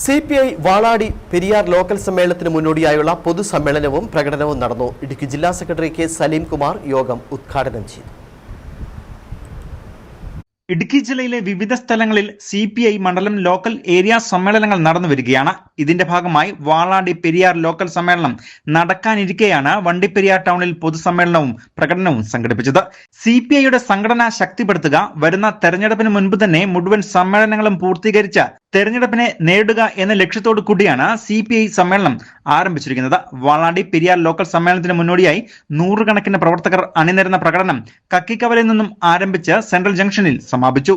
CPI Valadi Periyar local സമ്മേളനത്തിന് മുന്നോടിയായുള്ള പൊതുസമ്മേളനവും പ്രകടനവും നടന്നു. ഇടുക്കി ജില്ലാ സെക്രട്ടറി കെ സലീം കുമാർ യോഗം ഉദ്ഘാടനം ചെയ്തു. ഇടുക്കി ജില്ലയിലെ വിവിധ സ്ഥലങ്ങളിൽ CPI മണ്ഡലം ലോക്കൽ ഏരിയ സമ്മേളനങ്ങൾ നടന്നു വരികയാണ്. ഇതിന്റെ ഭാഗമായി വാളാടി പെരിയാർ ലോക്കൽ സമ്മേളനം നടക്കാനിരിക്കെയാണ് വണ്ടിപ്പെരിയാർ ടൗണിൽ പൊതുസമ്മേളനവും പ്രകടനവും സംഘടിപ്പിച്ചത്. CPIയുടെ സംഘടന ശക്തിപ്പെടുത്തുക, വരുന്ന തെരഞ്ഞെടുപ്പിന് മുൻപ് തന്നെ മുഴുവൻ സമ്മേളനങ്ങളും പൂർത്തീകരിച്ച് തെരഞ്ഞെടുപ്പിനെ നേരിടുക എന്ന ലക്ഷ്യത്തോടു കൂടിയാണ് CPI സമ്മേളനം ആരംഭിച്ചിരിക്കുന്നത്. വാളാടി പെരിയാർ ലോക്കൽ സമ്മേളനത്തിന് മുന്നോടിയായി നൂറുകണക്കിന് പ്രവർത്തകർ അണിനിരന്ന പ്രകടനം കക്കിക്കവലിൽ നിന്നും ആരംഭിച്ച് സെൻട്രൽ ജംഗ്ഷനിൽ സമാപിച്ചു.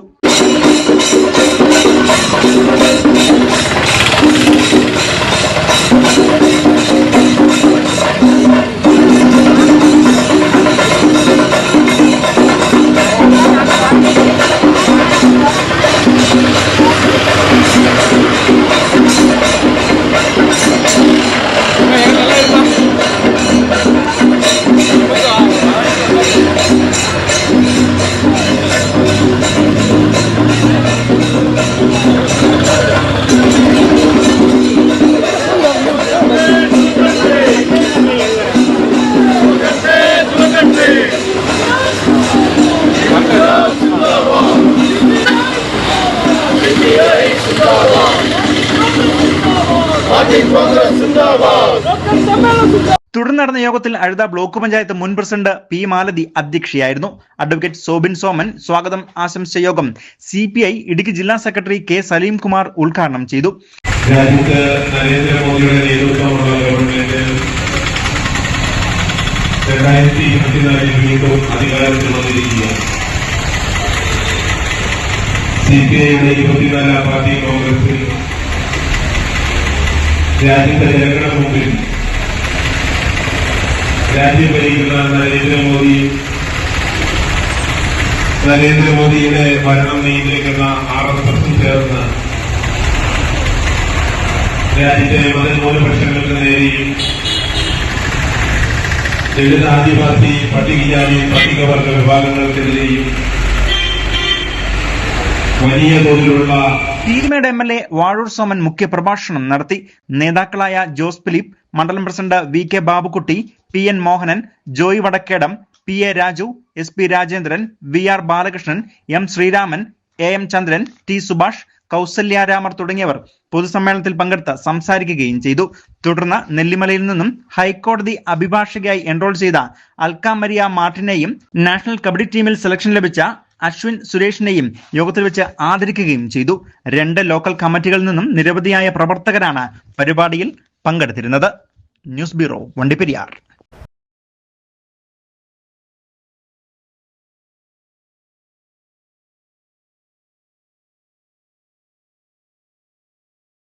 തുടർന്ന് നടന്ന യോഗത്തിൽ അഴുത ബ്ലോക്ക് പഞ്ചായത്ത് മുൻ പ്രസിഡന്റ് P മാലതി അധ്യക്ഷയായിരുന്നു. അഡ്വക്കേറ്റ് സോബിൻ സോമൻ സ്വാഗതം ആശംസിച്ച യോഗം CPI ഇടുക്കി ജില്ലാ സെക്രട്ടറി കെ സലീം കുമാർ ഉദ്ഘാടനം ചെയ്തു. രാജ്യത്ത് നരേന്ദ്രമോദിയുടെ നേതൃത്വമുള്ള ഗവൺമെന്റ് 2024 വീണ്ടും അധികാരത്തിൽ വന്നിരിക്കുകയാണ്. CPIയുടെ 24 പാർട്ടി കോൺഗ്രസിൽ രാജ്യത്തെ ജനങ്ങളുടെ മുമ്പിൽ രാജ്യം ഭരിക്കുന്ന നരേന്ദ്രമോദിയുടെ ഭരണം നിയന്ത്രിക്കുന്ന RSS ചേർന്ന് രാജ്യത്തെ മതന്യൂനപക്ഷങ്ങൾക്ക് നേരെയും ദളിത്, ആദിവാസി, പട്ടികജാതി, പട്ടികവർഗ വിഭാഗങ്ങൾക്കെതിരെയും വലിയ തോതിലുള്ള പീരുമേട് MLA വാഴൂർ സോമൻ മുഖ്യപ്രഭാഷണം നടത്തി. നേതാക്കളായ ജോസ് ഫിലിപ്പ്, മണ്ഡലം president VK Babukutty, PN Mohanan, Joy Vadakkedam, PA Raju, SP Rajendran, VR Balakrishnan, M Sreeraman, AM Chandran, T Subhash, Kausalya Ramar തുടങ്ങിയവർ പൊതുസമ്മേളനത്തിൽ പങ്കെടുത്ത് സംസാരിക്കുകയും ചെയ്തു. തുടർന്ന് നെല്ലിമലയിൽ നിന്നും ഹൈക്കോടതി അഭിഭാഷകയായി എൻറോൾ ചെയ്ത അൽക്കാമരിയ മാർട്ടിനെയും നാഷണൽ കബഡി ടീമിൽ സെലക്ഷൻ ലഭിച്ച അശ്വിൻ സുരേഷിനെയും യോഗത്തിൽ വെച്ച് ആദരിക്കുകയും ചെയ്തു. 2 ലോക്കൽ കമ്മിറ്റികളിൽ നിന്നും നിരവധിയായ പ്രവർത്തകരാണ് പരിപാടിയിൽ പങ്കെടുത്തിരുന്നത്. News bureau, Vandiperiyar.